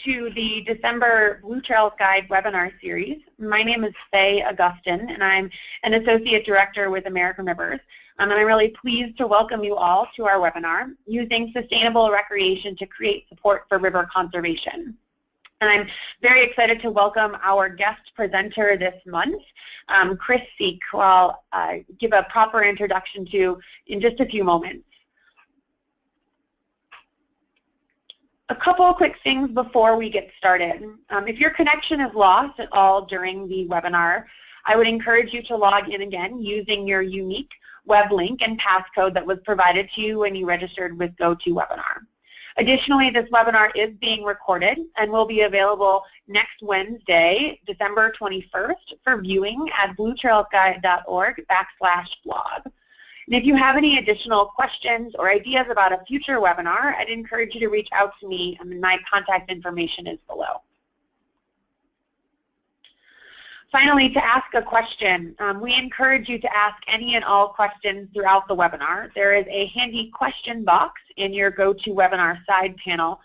to the December Blue Trails Guide webinar series. My name is Faye Augustin, and I'm an Associate Director with American Rivers. And I'm really pleased to welcome you all to our webinar, Using Sustainable Recreation to Create Support for River Conservation. And I'm very excited to welcome our guest presenter this month, Chris Seek, who I'll give a proper introduction to in just a few moments. A couple of quick things before we get started. If your connection is lost at all during the webinar, I would encourage you to log in again using your unique web link and passcode that was provided to you when you registered with GoToWebinar. Additionally, this webinar is being recorded and will be available next Wednesday, December 21st, for viewing at bluetrailsguide.org/blog. And if you have any additional questions or ideas about a future webinar, I'd encourage you to reach out to me, and my contact information is below. Finally, to ask a question, we encourage you to ask any and all questions throughout the webinar. There is a handy question box in your GoToWebinar side panel,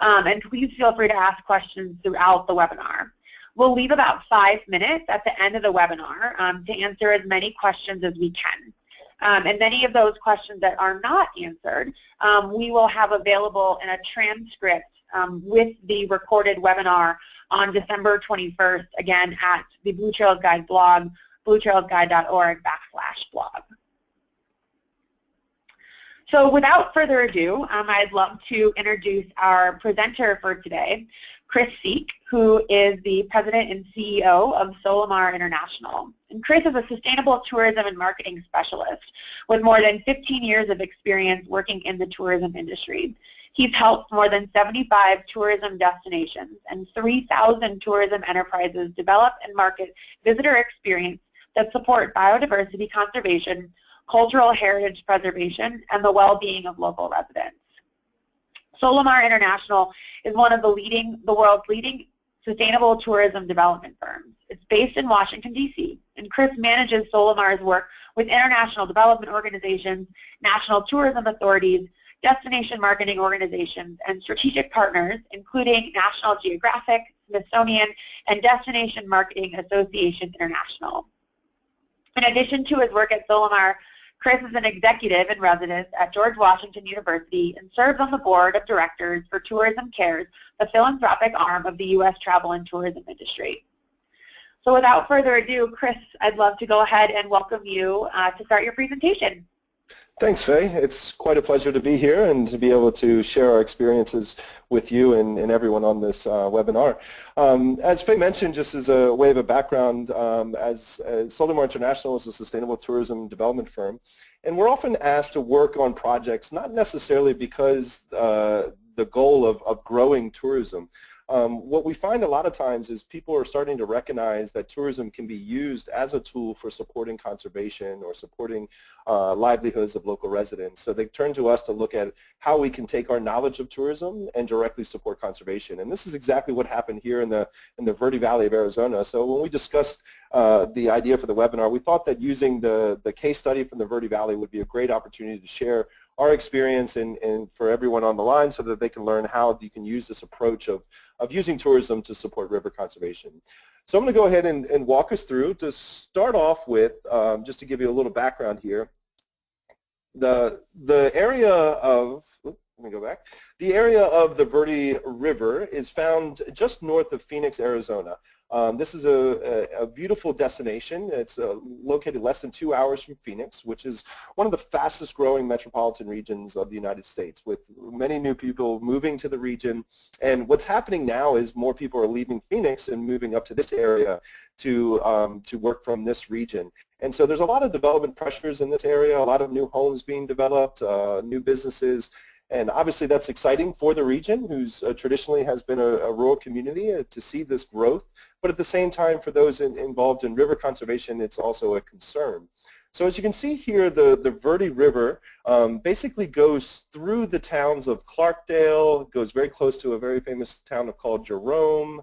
and please feel free to ask questions throughout the webinar. We'll leave about 5 minutes at the end of the webinar to answer as many questions as we can. And many of those questions that are not answered, we will have available in a transcript with the recorded webinar on December 21st, again at the Blue Trails Guide blog, bluetrailsguide.org/blog. So without further ado, I'd love to introduce our presenter for today, Chris Seek, who is the President and CEO of Solimar International. And Chris is a sustainable tourism and marketing specialist with more than 15 years of experience working in the tourism industry. He's helped more than 75 tourism destinations and 3,000 tourism enterprises develop and market visitor experience that support biodiversity conservation, cultural heritage preservation, and the well-being of local residents. Solimar International is one of the world's leading sustainable tourism development firms. It's based in Washington, D.C., and Chris manages Solimar's work with international development organizations, national tourism authorities, destination marketing organizations, and strategic partners, including National Geographic, Smithsonian, and Destination Marketing Association International. In addition to his work at Solimar, Chris is an executive in residence at George Washington University and serves on the board of directors for Tourism Cares, the philanthropic arm of the U.S. travel and tourism industry. So without further ado, Chris, I'd love to go ahead and welcome you to start your presentation. Thanks, Faye. It's quite a pleasure to be here and to be able to share our experiences with you and everyone on this webinar. As Faye mentioned, just as a way of a background, as Solimar International is a sustainable tourism development firm, and we're often asked to work on projects not necessarily because the goal of growing tourism. What we find a lot of times is people are starting to recognize that tourism can be used as a tool for supporting conservation or supporting livelihoods of local residents. So they turn to us to look at how we can take our knowledge of tourism and directly support conservation. And this is exactly what happened here in the Verde Valley of Arizona. So when we discussed the idea for the webinar, we thought that using the case study from the Verde Valley would be a great opportunity to share our experience and for everyone on the line so that they can learn how you can use this approach of using tourism to support river conservation. So I'm going to go ahead and walk us through. To start off with, just to give you a little background here, the area of, let me go back. The area of the Verde River is found just north of Phoenix, Arizona. This is a beautiful destination. It's located less than 2 hours from Phoenix, which is one of the fastest growing metropolitan regions of the United States, with many new people moving to the region. And what's happening now is more people are leaving Phoenix and moving up to this area to work from this region. And so there's a lot of development pressures in this area, a lot of new homes being developed, new businesses. And obviously that's exciting for the region, who's traditionally has been a rural community, to see this growth. But at the same time, for those involved in river conservation, it's also a concern. So as you can see here, the Verde River basically goes through the towns of Clarkdale, goes very close to a very famous town called Jerome,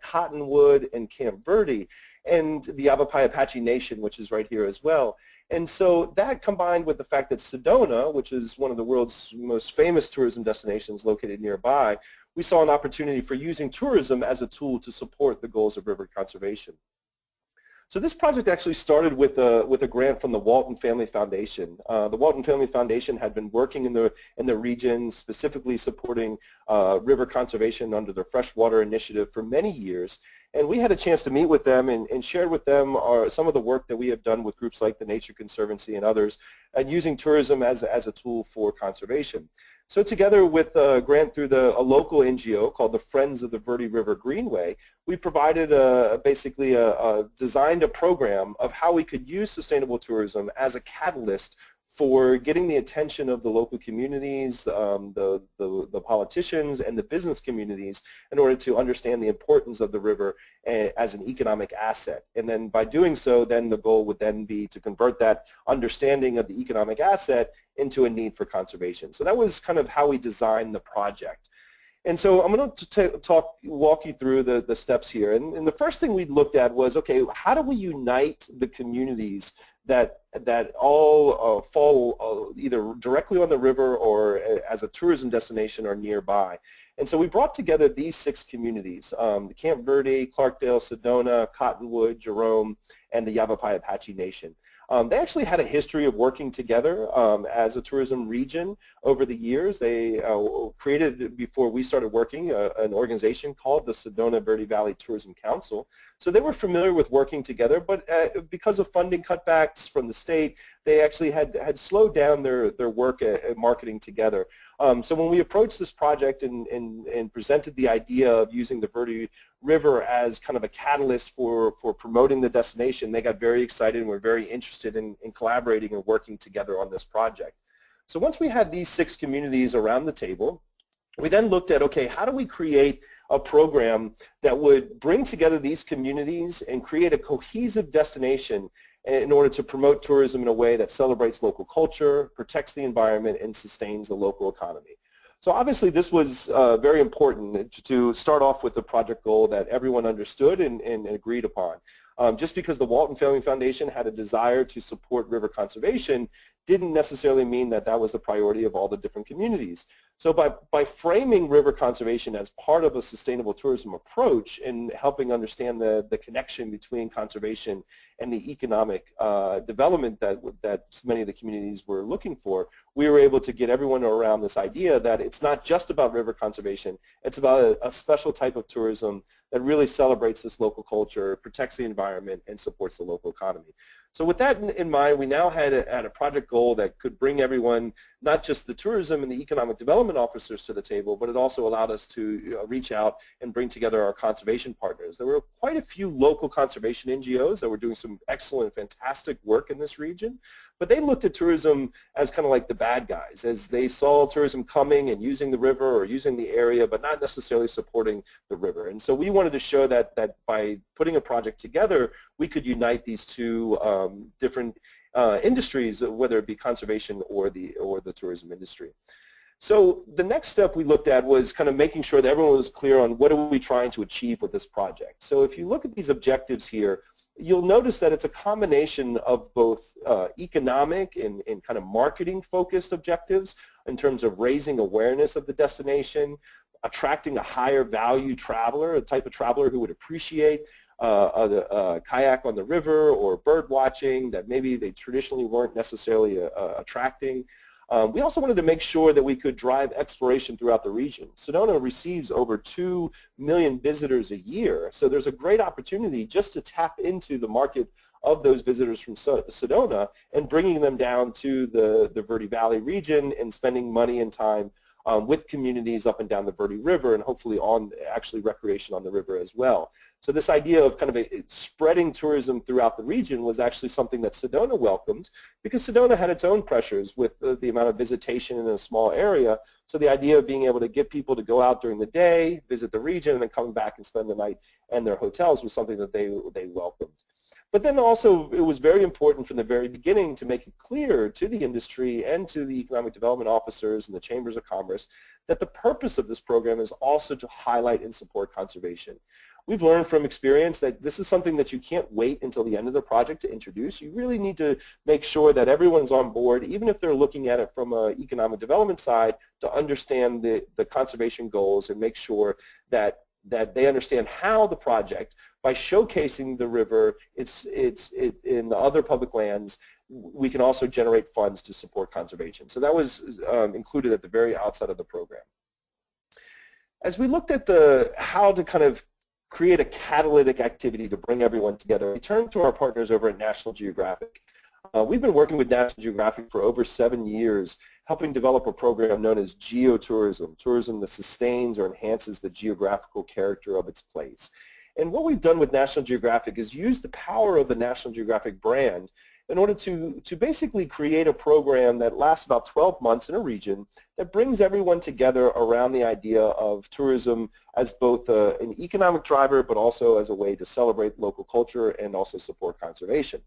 Cottonwood, and Camp Verde, and the Yavapai Apache Nation, which is right here as well. And so that, combined with the fact that Sedona, which is one of the world's most famous tourism destinations located nearby, we saw an opportunity for using tourism as a tool to support the goals of river conservation. So this project actually started with a grant from the Walton Family Foundation. The Walton Family Foundation had been working in the region, specifically supporting river conservation under the Freshwater Initiative for many years. And we had a chance to meet with them and share with them some of the work that we have done with groups like the Nature Conservancy and others, and using tourism as a tool for conservation. So together with a grant through a local NGO called the Friends of the Verde River Greenway, we provided designed a program of how we could use sustainable tourism as a catalyst for getting the attention of the local communities, the politicians, and the business communities in order to understand the importance of the river as an economic asset. And then by doing so, then the goal would then be to convert that understanding of the economic asset into a need for conservation. So that was kind of how we designed the project. And so I'm going to walk you through the steps here. And the first thing we looked at was, okay, how do we unite the communities that all fall either directly on the river or as a tourism destination or nearby? And so we brought together these 6 communities, the Camp Verde, Clarkdale, Sedona, Cottonwood, Jerome, and the Yavapai Apache Nation. They actually had a history of working together as a tourism region over the years. They created, before we started working, an organization called the Sedona Verde Valley Tourism Council. So they were familiar with working together, but because of funding cutbacks from the state, they actually had slowed down their work at marketing together. So when we approached this project and presented the idea of using the Verde River as kind of a catalyst for promoting the destination, they got very excited and were very interested in collaborating and working together on this project. So once we had these 6 communities around the table, we then looked at, okay, how do we create a program that would bring together these communities and create a cohesive destination in order to promote tourism in a way that celebrates local culture, protects the environment, and sustains the local economy. So obviously this was very important to start off with a project goal that everyone understood and agreed upon. Just because the Walton Family Foundation had a desire to support river conservation didn't necessarily mean that that was the priority of all the different communities. So by framing river conservation as part of a sustainable tourism approach and helping understand the connection between conservation and the economic development that many of the communities were looking for, we were able to get everyone around this idea that it's not just about river conservation, it's about a special type of tourism that really celebrates this local culture, protects the environment, and supports the local economy. So with that in mind, we now had a project goal that could bring everyone, not just the tourism and the economic development officers to the table, but it also allowed us to reach out and bring together our conservation partners. There were quite a few local conservation NGOs that were doing some excellent, fantastic work in this region, but they looked at tourism as kind of like the bad guys, as they saw tourism coming and using the river or using the area, but not necessarily supporting the river. And so we wanted to show that by putting a project together, we could unite these two different industries, whether it be conservation or the tourism industry. So the next step we looked at was kind of making sure that everyone was clear on what are we trying to achieve with this project. So if you look at these objectives here, you'll notice that it's a combination of both economic and kind of marketing focused objectives in terms of raising awareness of the destination, attracting a higher value traveler, a type of traveler who would appreciate a kayak on the river or bird watching that maybe they traditionally weren't necessarily attracting. We also wanted to make sure that we could drive exploration throughout the region. Sedona receives over 2 million visitors a year, so there's a great opportunity just to tap into the market of those visitors from Sedona and bringing them down to the Verde Valley region and spending money and time with communities up and down the Verde River and hopefully on actually recreation on the river as well. So this idea of kind of spreading tourism throughout the region was actually something that Sedona welcomed because Sedona had its own pressures with the amount of visitation in a small area. So the idea of being able to get people to go out during the day, visit the region, and then come back and spend the night in their hotels was something that they welcomed. But then also it was very important from the very beginning to make it clear to the industry and to the economic development officers and the chambers of commerce that the purpose of this program is also to highlight and support conservation. we've learned from experience that this is something that you can't wait until the end of the project to introduce. You really need to make sure that everyone's on board, even if they're looking at it from an economic development side, to understand the conservation goals and make sure that they understand how the project, by showcasing the river, in the other public lands, we can also generate funds to support conservation. So that was included at the very outset of the program. As we looked at how to kind of create a catalytic activity to bring everyone together, we turned to our partners over at National Geographic. We've been working with National Geographic for over 7 years, helping develop a program known as Geo Tourism, tourism that sustains or enhances the geographical character of its place. And what we've done with National Geographic is use the power of the National Geographic brand in order to basically create a program that lasts about 12 months in a region that brings everyone together around the idea of tourism as both an economic driver but also as a way to celebrate local culture and also support conservation.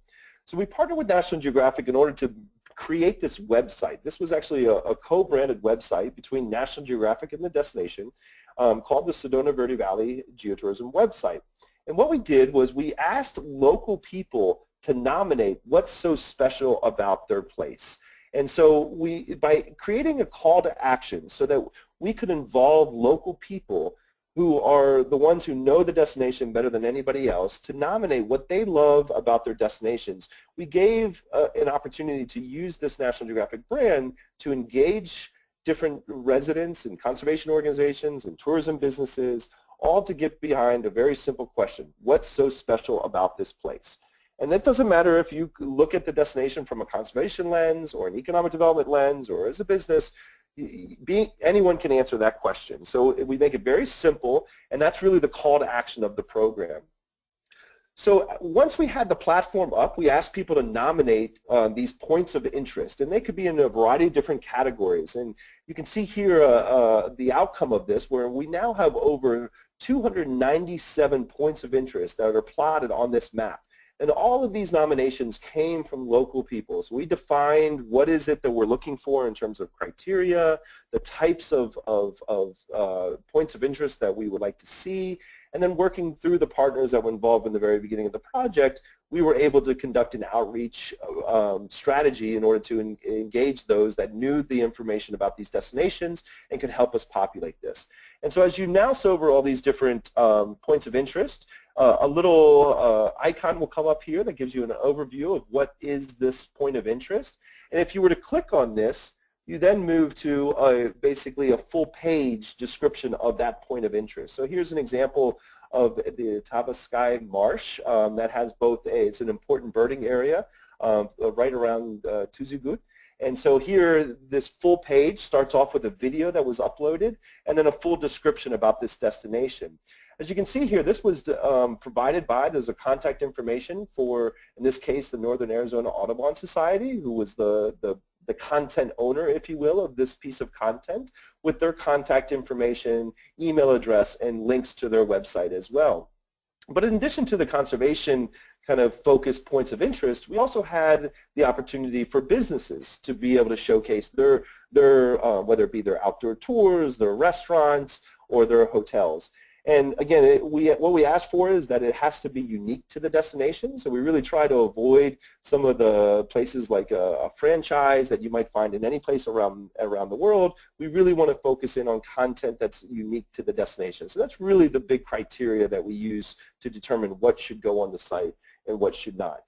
So we partnered with National Geographic in order to create this website. This was actually a co-branded website between National Geographic and the destination called the Sedona Verde Valley Geotourism website. And what we did was we asked local people to nominate what's so special about their place. And so by creating a call to action so that we could involve local people who are the ones who know the destination better than anybody else to nominate what they love about their destinations, we gave an opportunity to use this National Geographic brand to engage different residents and conservation organizations and tourism businesses, all to get behind a very simple question: what's so special about this place? And that doesn't matter if you look at the destination from a conservation lens or an economic development lens or as a business. Anyone can answer that question. So we make it very simple, and that's really the call to action of the program. So once we had the platform up, we asked people to nominate these points of interest, and they could be in a variety of different categories. And you can see here the outcome of this, where we now have over 297 points of interest that are plotted on this map. And all of these nominations came from local people. So we defined what is it that we're looking for in terms of criteria, the types of points of interest that we would like to see, and then working through the partners that were involved in the very beginning of the project, we were able to conduct an outreach strategy in order to engage those that knew the information about these destinations and could help us populate this. And so as you mouse over all these different points of interest, a little icon will come up here that gives you an overview of what is this point of interest. And if you were to click on this, you then move to basically a full page description of that point of interest. So here's an example of the Tabaskai Marsh that has both it's an important birding area right around Tuzugut. And so here, this full page starts off with a video that was uploaded and then a full description about this destination. As you can see here, this was provided by, there's a contact information for, in this case, the Northern Arizona Audubon Society, who was the content owner, if you will, of this piece of content, with their contact information, email address, and links to their website as well. But in addition to the conservation kind of focused points of interest, we also had the opportunity for businesses to be able to showcase their whether it be their outdoor tours, their restaurants, or their hotels. And again, what we ask for is that it has to be unique to the destination. So we really try to avoid some of the places like a franchise that you might find in any place around the world. We really want to focus in on content that's unique to the destination. So that's really the big criteria that we use to determine what should go on the site and what should not.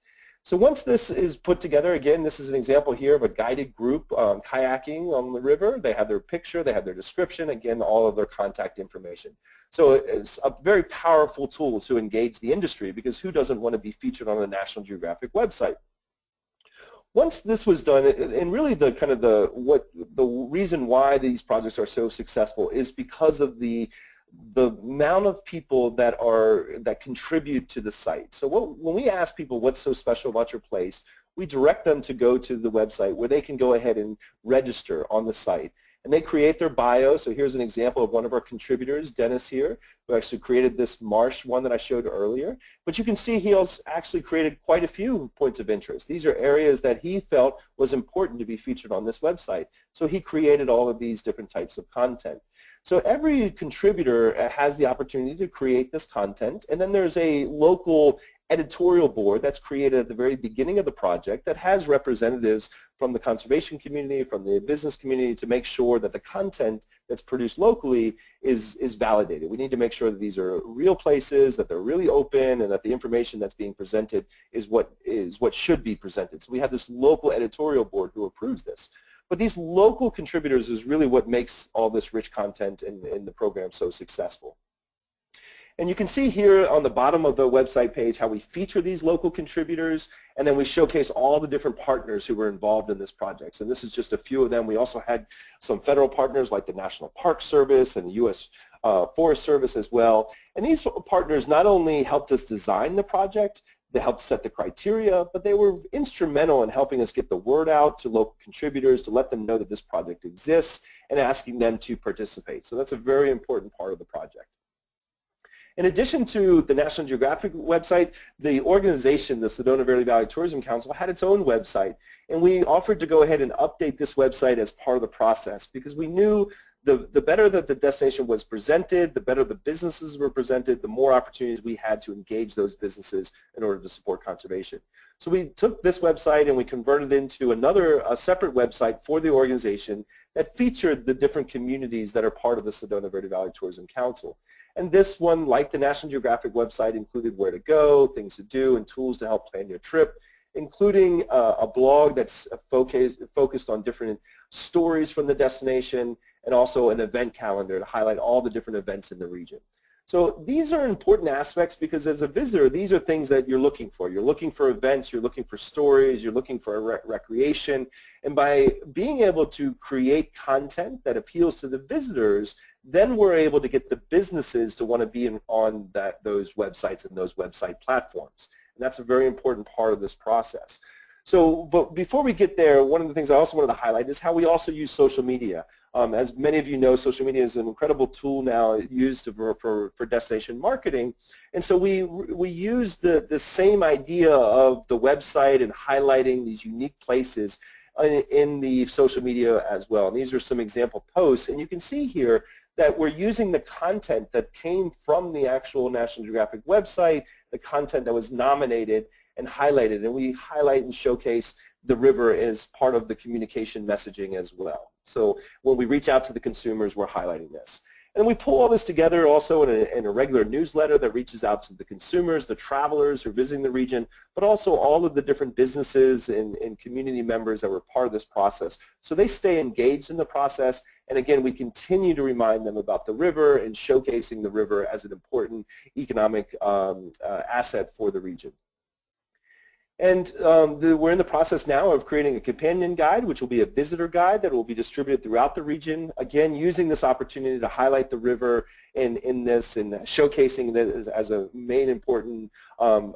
So once this is put together, again, this is an example here of a guided group kayaking on the river. They have their picture, they have their description, again, all of their contact information. So it's a very powerful tool to engage the industry, because who doesn't want to be featured on the National Geographic website? Once this was done, and really the reason why these projects are so successful is because of the amount of people that contribute to the site. So when we ask people what's so special about your place, we direct them to go to the website where they can go ahead and register on the site. And they create their bio. So here's an example of one of our contributors, Dennis here, who actually created this Marsh one that I showed earlier. But you can see he also actually created quite a few points of interest. These are areas that he felt was important to be featured on this website. So he created all of these different types of content. So every contributor has the opportunity to create this content, and then there's a local editorial board that's created at the very beginning of the project that has representatives from the conservation community, from the business community, to make sure that the content that's produced locally is validated. We need to make sure that these are real places, that they're really open, and that the information that's being presented is what should be presented. So we have this local editorial board who approves this. But these local contributors is really what makes all this rich content in the program so successful. And you can see here on the bottom of the website page how we feature these local contributors, and then we showcase all the different partners who were involved in this project. And this is just a few of them. We also had some federal partners like the National Park Service and the U.S. Forest Service as well. And these partners not only helped us design the project, they helped set the criteria, but they were instrumental in helping us get the word out to local contributors to let them know that this project exists and asking them to participate. So that's a very important part of the project. In addition to the National Geographic website, the organization, the Sedona Verde Valley Tourism Council, had its own website, and we offered to go ahead and update this website as part of the process because we knew the better that the destination was presented, the better the businesses were presented, the more opportunities we had to engage those businesses in order to support conservation. So we took this website and we converted it into a separate website for the organization that featured the different communities that are part of the Sedona Verde Valley Tourism Council. And this one, like the National Geographic website, included where to go, things to do, and tools to help plan your trip, including a blog that's focused on different stories from the destination, and also an event calendar to highlight all the different events in the region. So these are important aspects because as a visitor, these are things that you're looking for. You're looking for events, you're looking for stories, you're looking for recreation, and by being able to create content that appeals to the visitors, then we're able to get the businesses to want to be on those websites and those website platforms. And that's a very important part of this process. So, but before we get there, one of the things I also wanted to highlight is how we also use social media. As many of you know, social media is an incredible tool now used for destination marketing. And so we use the same idea of the website and highlighting these unique places in the social media as well. And these are some example posts. And you can see here that we're using the content that came from the actual National Geographic website, the content that was nominated and highlighted. And we highlight and showcase the river as part of the communication messaging as well. So when we reach out to the consumers, we're highlighting this. And then we pull all this together also in a regular newsletter that reaches out to the consumers, the travelers who are visiting the region, but also all of the different businesses and community members that were part of this process. So they stay engaged in the process, and again, we continue to remind them about the river and showcasing the river as an important economic asset for the region. And we're in the process now of creating a companion guide, which will be a visitor guide that will be distributed throughout the region, again, using this opportunity to highlight the river in this and showcasing that as a main important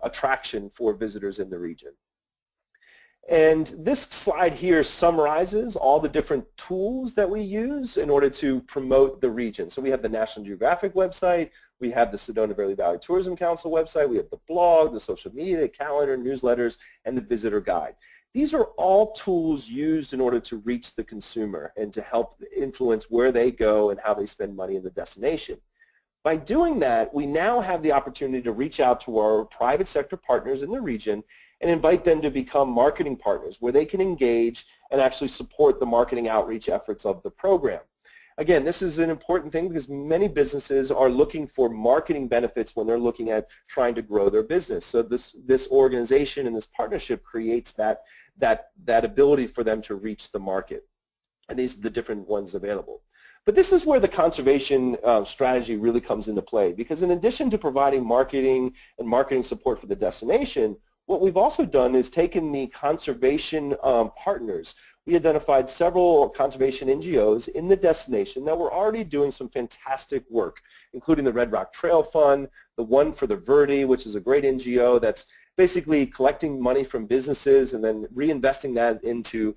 attraction for visitors in the region. And this slide here summarizes all the different tools that we use in order to promote the region. So we have the National Geographic website, we have the Sedona Verde Valley Tourism Council website, we have the blog, the social media, the calendar, newsletters, and the visitor guide. These are all tools used in order to reach the consumer and to help influence where they go and how they spend money in the destination. By doing that, we now have the opportunity to reach out to our private sector partners in the region and invite them to become marketing partners where they can engage and actually support the marketing outreach efforts of the program. Again, this is an important thing because many businesses are looking for marketing benefits when they're looking at trying to grow their business. So this organization and this partnership creates that ability for them to reach the market. And these are the different ones available. But this is where the conservation strategy really comes into play because in addition to providing marketing and marketing support for the destination, what we've also done is taken the conservation partners. We identified several conservation NGOs in the destination that were already doing some fantastic work, including the Red Rock Trail Fund, the one for the Verde, which is a great NGO that's basically collecting money from businesses and then reinvesting that into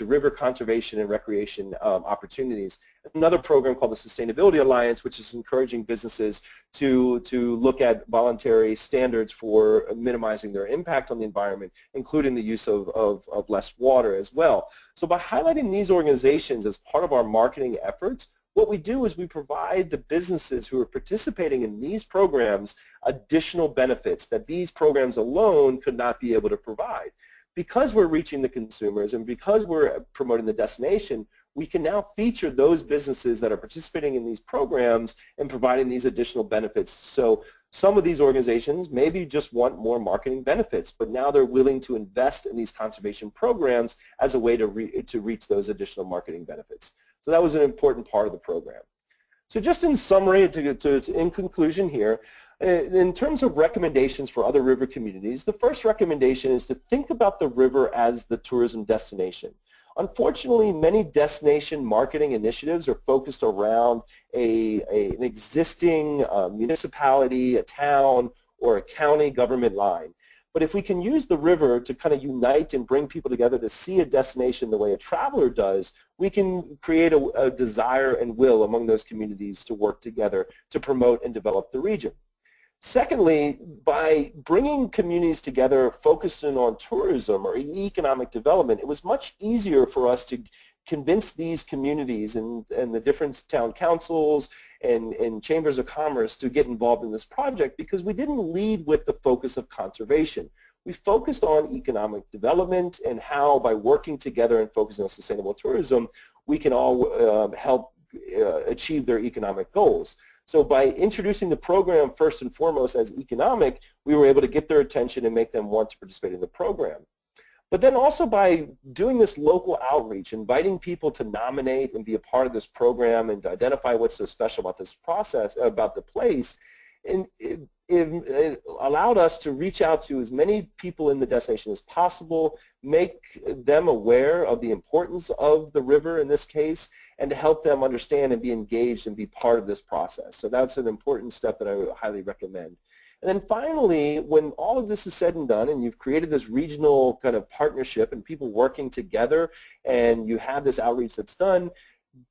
river conservation and recreation opportunities. Another program called the Sustainability Alliance, which is encouraging businesses to look at voluntary standards for minimizing their impact on the environment, including the use of less water as well. So by highlighting these organizations as part of our marketing efforts, what we do is we provide the businesses who are participating in these programs additional benefits that these programs alone could not be able to provide. Because we're reaching the consumers and because we're promoting the destination, we can now feature those businesses that are participating in these programs and providing these additional benefits. So some of these organizations maybe just want more marketing benefits, but now they're willing to invest in these conservation programs as a way to reach those additional marketing benefits. So that was an important part of the program. So just in summary, in conclusion here, in terms of recommendations for other river communities, the first recommendation is to think about the river as the tourism destination. Unfortunately, many destination marketing initiatives are focused around an existing municipality, a town, or a county government line. But if we can use the river to kind of unite and bring people together to see a destination the way a traveler does, we can create a desire and will among those communities to work together to promote and develop the region. Secondly, by bringing communities together focusing on tourism or economic development, it was much easier for us to convince these communities and the different town councils and chambers of commerce to get involved in this project because we didn't lead with the focus of conservation. We focused on economic development and how by working together and focusing on sustainable tourism, we can all help achieve their economic goals. So by introducing the program first and foremost as economic, we were able to get their attention and make them want to participate in the program. But then also by doing this local outreach, inviting people to nominate and be a part of this program and to identify what's so special about this process, about the place, and it allowed us to reach out to as many people in the destination as possible, make them aware of the importance of the river in this case, and to help them understand and be engaged and be part of this process. So that's an important step that I would highly recommend. And then finally, when all of this is said and done and you've created this regional kind of partnership and people working together and you have this outreach that's done,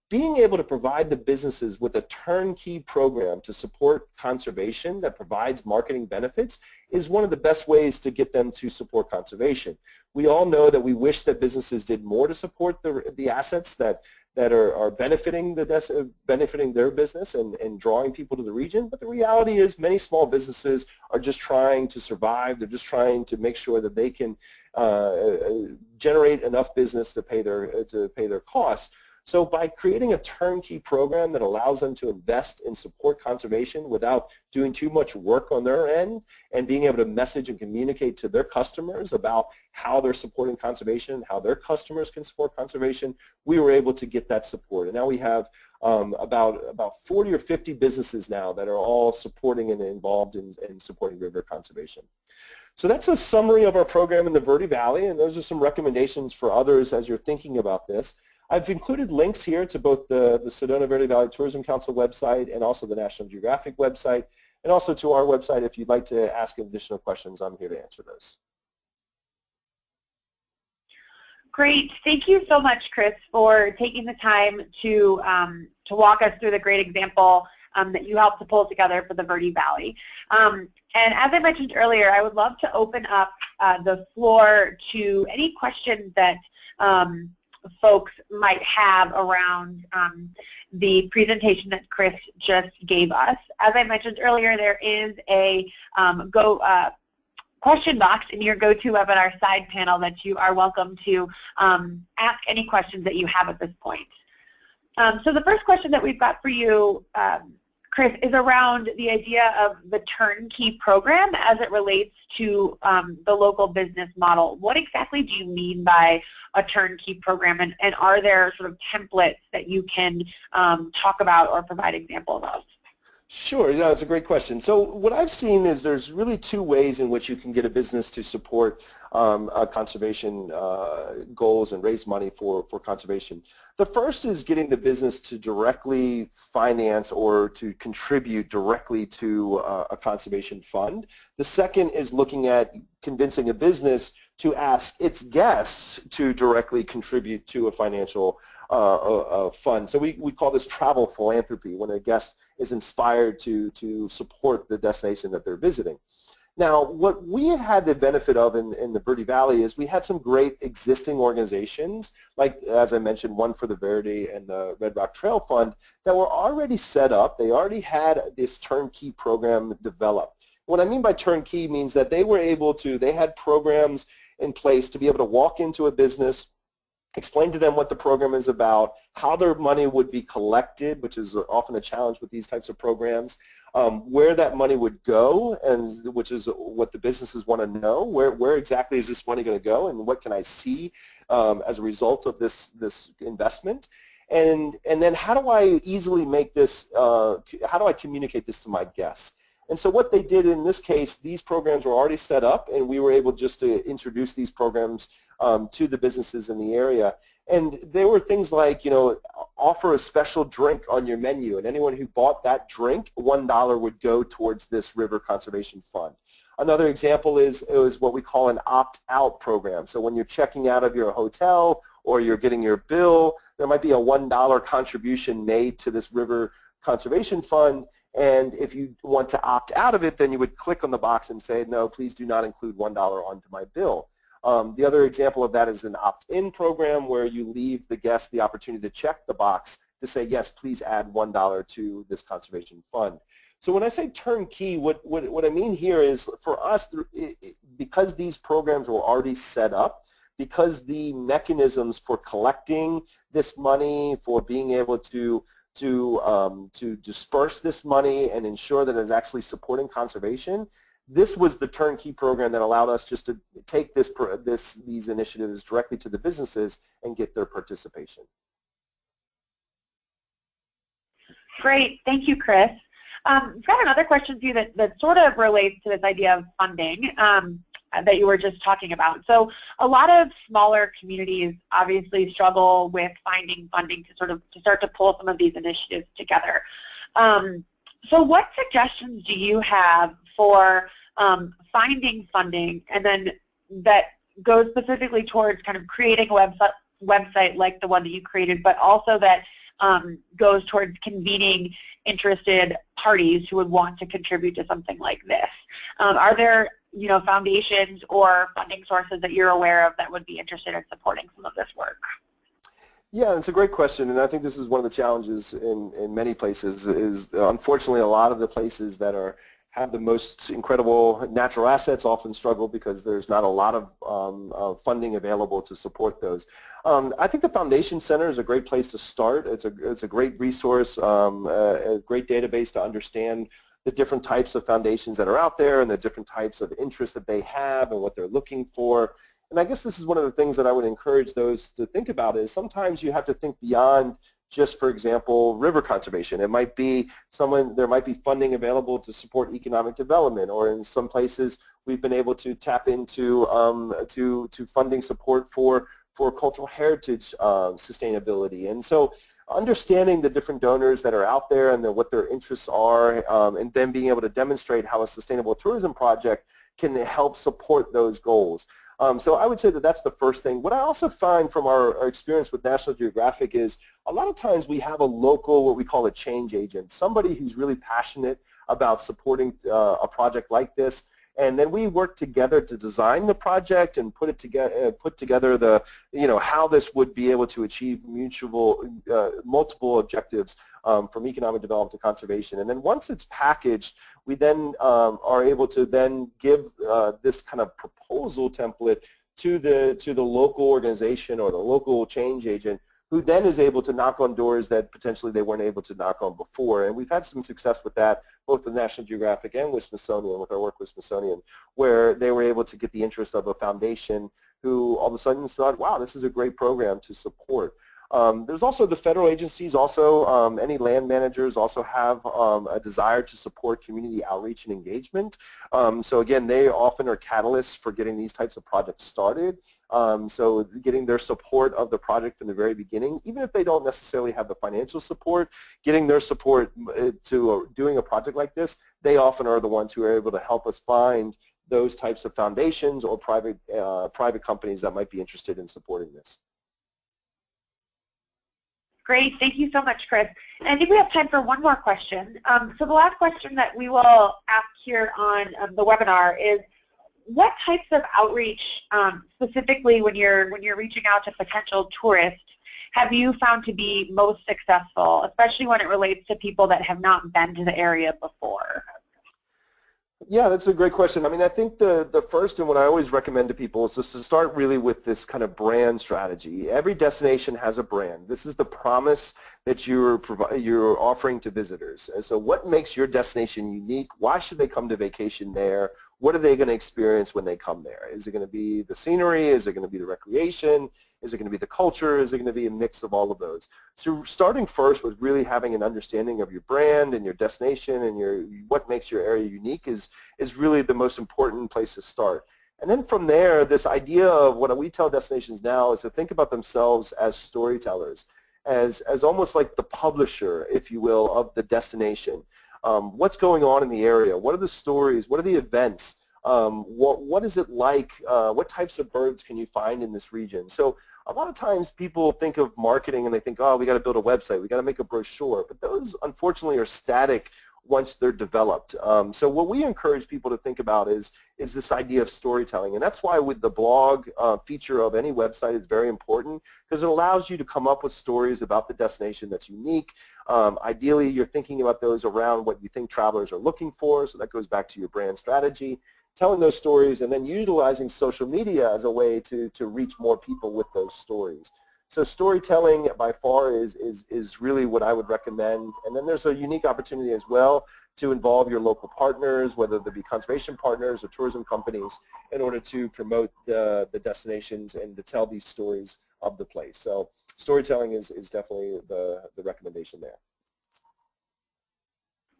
being able to provide the businesses with a turnkey program to support conservation that provides marketing benefits is one of the best ways to get them to support conservation. We all know that we wish that businesses did more to support the assets that are benefiting their business and drawing people to the region, but the reality is many small businesses are just trying to survive. They're just trying to make sure that they can generate enough business to pay their costs. So by creating a turnkey program that allows them to invest and support conservation without doing too much work on their end and being able to message and communicate to their customers about how they're supporting conservation, how their customers can support conservation, we were able to get that support. And now we have about 40 or 50 businesses now that are all supporting and involved in supporting river conservation. So that's a summary of our program in the Verde Valley, and those are some recommendations for others as you're thinking about this. I've included links here to both the Sedona Verde Valley Tourism Council website and also the National Geographic website, and also to our website. If you'd like to ask additional questions, I'm here to answer those. Great. Thank you so much, Chris, for taking the time to walk us through the great example that you helped to pull together for the Verde Valley. And as I mentioned earlier, I would love to open up the floor to any questions that folks might have around the presentation that Chris just gave us. As I mentioned earlier, there is a question box in your GoToWebinar side panel that you are welcome to ask any questions that you have at this point. So the first question that we've got for you, Chris, is around the idea of the turnkey program as it relates to the local business model. What exactly do you mean by a turnkey program, and are there sort of templates that you can talk about or provide examples of? Sure, yeah, it's a great question. So what I've seen is there's really two ways in which you can get a business to support conservation goals and raise money for conservation. The first is getting the business to directly finance or to contribute directly to a conservation fund. The second is looking at convincing a business to ask its guests to directly contribute to a financial fund. So we call this travel philanthropy, when a guest is inspired to support the destination that they're visiting. Now, what we had the benefit of in the Verde Valley is we had some great existing organizations, like, as I mentioned, one for the Verde and the Red Rock Trail Fund, that were already set up. They already had this turnkey program developed. What I mean by turnkey means that they were able to, they had programs in place to be able to walk into a business, explain to them what the program is about, how their money would be collected, which is often a challenge with these types of programs, where that money would go, and which is what the businesses want to know. Where exactly is this money going to go, and what can I see as a result of this investment? And then how do I easily make this, how do I communicate this to my guests? And so what they did in this case, these programs were already set up, and we were able just to introduce these programs to the businesses in the area. And there were things like, you know, offer a special drink on your menu, and anyone who bought that drink, $1 would go towards this river conservation fund. Another example is what we call an opt-out program. So when you're checking out of your hotel or you're getting your bill, there might be a $1 contribution made to this river conservation fund. And if you want to opt out of it, then you would click on the box and say, no, please do not include $1 onto my bill. The other example of that is an opt-in program, where you leave the guest the opportunity to check the box to say, yes, please add $1 to this conservation fund. So when I say turnkey, what I mean here is, for us, because these programs were already set up, because the mechanisms for collecting this money, for being able to disperse this money and ensure that it's actually supporting conservation, this was the turnkey program that allowed us just to take these initiatives directly to the businesses and get their participation. Great, thank you, Chris. I've got another question for you that sort of relates to this idea of funding that you were just talking about. So a lot of smaller communities obviously struggle with finding funding to start to pull some of these initiatives together. So what suggestions do you have for finding funding, and then that goes specifically towards kind of creating a website like the one that you created, but also that goes towards convening interested parties who would want to contribute to something like this? Are there, you know, foundations or funding sources that you're aware of that would be interested in supporting some of this work? Yeah, it's a great question, and I think this is one of the challenges in many places. Is unfortunately, a lot of the places that have the most incredible natural assets often struggle because there's not a lot of funding available to support those. I think the Foundation Center is a great place to start. It's a great resource, a great database to understand the different types of foundations that are out there and the different types of interests that they have and what they're looking for. And I guess this is one of the things that I would encourage those to think about, is sometimes you have to think beyond just, for example, river conservation. It might be there might be funding available to support economic development, or in some places we've been able to tap into to funding support for cultural heritage sustainability. And so understanding the different donors that are out there and what their interests are, and then being able to demonstrate how a sustainable tourism project can help support those goals. So I would say that that's the first thing. What I also find from our experience with National Geographic is a lot of times we have a local, what we call a change agent, somebody who's really passionate about supporting a project like this, and then we work together to design the project and put together the, you know, how this would be able to achieve multiple objectives, from economic development to conservation. And then once it's packaged, we then are able to then give this kind of proposal template to the local organization or the local change agent, who then is able to knock on doors that potentially they weren't able to knock on before. And we've had some success with that, both with National Geographic and with Smithsonian, with our work with Smithsonian, where they were able to get the interest of a foundation who all of a sudden thought, wow, this is a great program to support. There's also the federal agencies, also any land managers also have a desire to support community outreach and engagement. So again, they often are catalysts for getting these types of projects started. So getting their support of the project from the very beginning, even if they don't necessarily have the financial support, getting their support to doing a project like this, they often are the ones who are able to help us find those types of foundations or private companies that might be interested in supporting this. Great, thank you so much, Chris. And I think we have time for one more question. So the last question that we will ask here on the webinar is, what types of outreach, specifically when you're reaching out to potential tourists, have you found to be most successful, especially when it relates to people that have not been to the area before? Yeah, that's a great question. I mean, I think the first and what I always recommend to people is just to start really with this kind of brand strategy. Every destination has a brand. This is the promise that you're offering to visitors. And so what makes your destination unique? Why should they come to vacation there? What are they going to experience when they come there? Is it going to be the scenery? Is it going to be the recreation? Is it going to be the culture? Is it going to be a mix of all of those? So starting first with really having an understanding of your brand and your destination and what makes your area unique is really the most important place to start. And then from there, this idea of what we tell destinations now is to think about themselves as storytellers, as almost like the publisher, if you will, of the destination. What's going on in the area? What are the stories? What are the events? What is it like? What types of birds can you find in this region? So a lot of times people think of marketing and they think, oh, we got to build a website, we got to make a brochure, but those unfortunately are static once they're developed. So what we encourage people to think about is this idea of storytelling, and that's why with the blog feature of any website is very important, because it allows you to come up with stories about the destination that's unique. Ideally, you're thinking about those around what you think travelers are looking for, so that goes back to your brand strategy, telling those stories, and then utilizing social media as a way to reach more people with those stories. So storytelling by far is really what I would recommend. And then there's a unique opportunity as well to involve your local partners, whether they be conservation partners or tourism companies, in order to promote the destinations and to tell these stories of the place. So storytelling is definitely the recommendation there.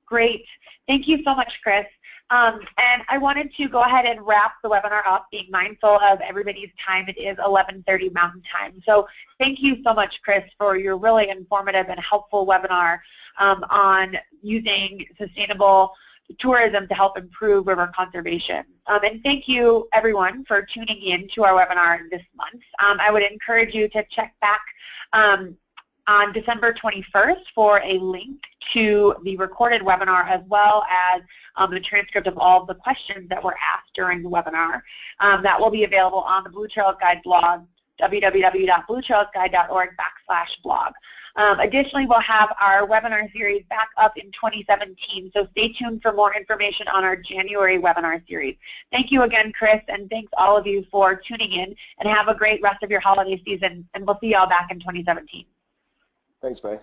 Great. Thank you so much, Chris. And I wanted to go ahead and wrap the webinar up, being mindful of everybody's time. It is 11:30 Mountain Time. So thank you so much, Chris, for your really informative and helpful webinar on using sustainable tourism to help improve river conservation. And thank you, everyone, for tuning in to our webinar this month. I would encourage you to check back on December 21st for a link to the recorded webinar, as well as the transcript of all of the questions that were asked during the webinar. That will be available on the Blue Trails Guide blog, www.bluetrailsguide.org/blog. Additionally, we'll have our webinar series back up in 2017, so stay tuned for more information on our January webinar series. Thank you again, Chris, and thanks all of you for tuning in, and have a great rest of your holiday season, and we'll see you all back in 2017. Thanks, May.